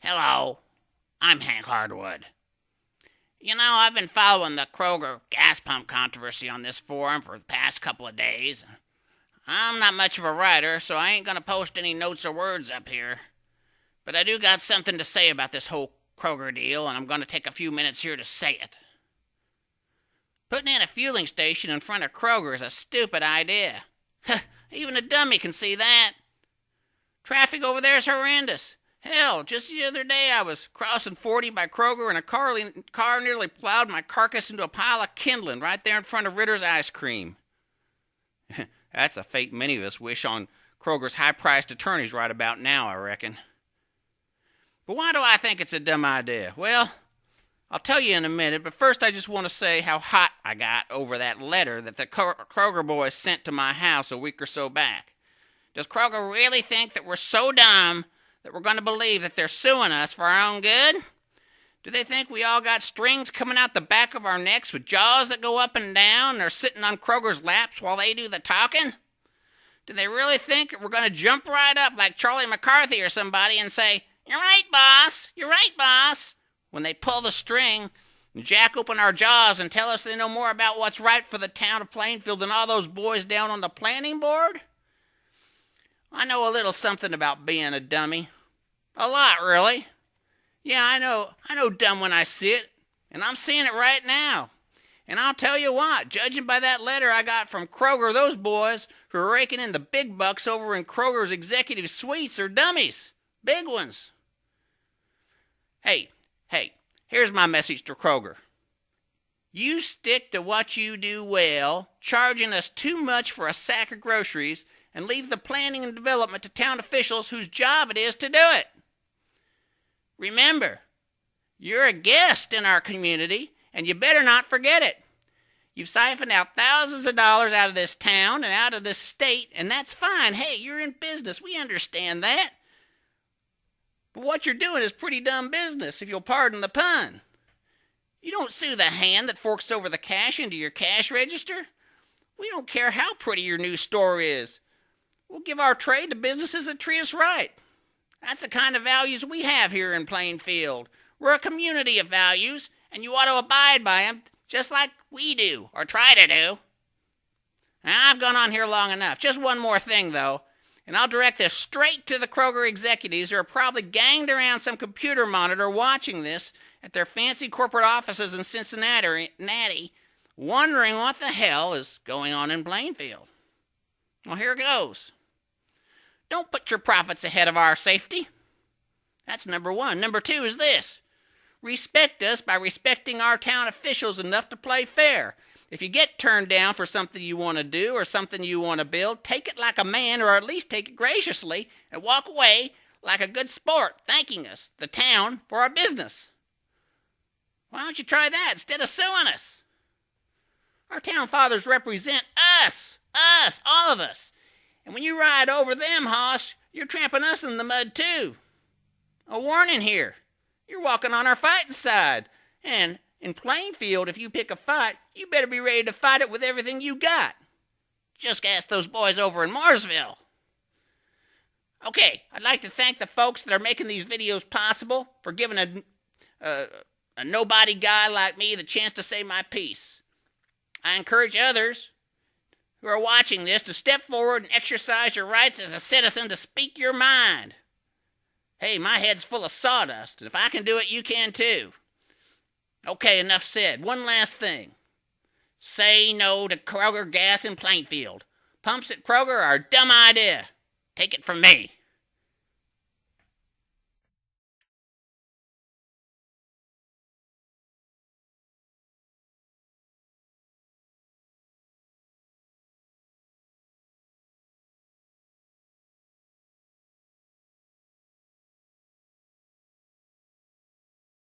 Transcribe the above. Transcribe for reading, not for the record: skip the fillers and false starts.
Hello, I'm Hank Hardwood. I've been following the Kroger gas pump controversy on this forum for the past couple of days. I'm not much of a writer, so I ain't gonna post any notes or words up here. But I do got something to say about this whole Kroger deal, and I'm gonna take a few minutes here to say it. Putting in a fueling station in front of Kroger is a stupid idea. Even a dummy can see that. Traffic over there is horrendous. Hell, just the other day I was crossing 40 by Kroger and a car nearly plowed my carcass into a pile of kindling right there in front of Ritter's Ice Cream. That's a fate many of us wish on Kroger's high-priced attorneys right about now, I reckon. But why do I think it's a dumb idea? Well, I'll tell you in a minute, but first I just want to say how hot I got over that letter that the Kroger boys sent to my house a week or so back. Does Kroger really think that we're so dumb that we're going to believe that they're suing us for our own good? Do they think we all got strings coming out the back of our necks with jaws that go up and down and are sitting on Kroger's laps while they do the talking? Do they really think that we're going to jump right up like Charlie McCarthy or somebody and say, "You're right, boss. You're right, boss," when they pull the string and jack open our jaws and tell us they know more about what's right for the town of Plainfield than all those boys down on the planning board? I know a little something about being a dummy. A lot, really. Yeah, I know dumb when I see it, and I'm seeing it right now. And I'll tell you what, judging by that letter I got from Kroger, those boys who are raking in the big bucks over in Kroger's executive suites are dummies. Big ones. Hey, here's my message to Kroger. You stick to what you do well, charging us too much for a sack of groceries, and leave the planning and development to town officials whose job it is to do it. Remember, you're a guest in our community, and you better not forget it. You've siphoned out thousands of dollars out of this town and out of this state, and that's fine. Hey, you're in business. We understand that. But what you're doing is pretty dumb business, if you'll pardon the pun. You don't sue the hand that forks over the cash into your cash register. We don't care how pretty your new store is. We'll give our trade to businesses that treat us right. That's the kind of values we have here in Plainfield. We're a community of values, and you ought to abide by them just like we do, or try to do. Now, I've gone on here long enough. Just one more thing, though, and I'll direct this straight to the Kroger executives who are probably ganged around some computer monitor watching this at their fancy corporate offices in Cincinnati, wondering what the hell is going on in Plainfield. Well, here goes. Don't put your profits ahead of our safety. That's number one. Number two is this. Respect us by respecting our town officials enough to play fair. If you get turned down for something you want to do or something you want to build, take it like a man, or at least take it graciously, and walk away like a good sport, thanking us, the town, for our business. Why don't you try that instead of suing us? Our town fathers represent us, all of us. And when you ride over them, hoss, you're tramping us in the mud too. A warning here. You're walking on our fighting side. And in Plainfield, if you pick a fight, you better be ready to fight it with everything you got. Just ask those boys over in Mooresville. Okay, I'd like to thank the folks that are making these videos possible for giving a nobody guy like me the chance to say my piece. I encourage others who are watching this to step forward and exercise your rights as a citizen to speak your mind. Hey, my head's full of sawdust, and if I can do it, you can too. Okay, enough said. One last thing. Say no to Kroger gas in Plainfield. Pumps at Kroger are a dumb idea. Take it from me.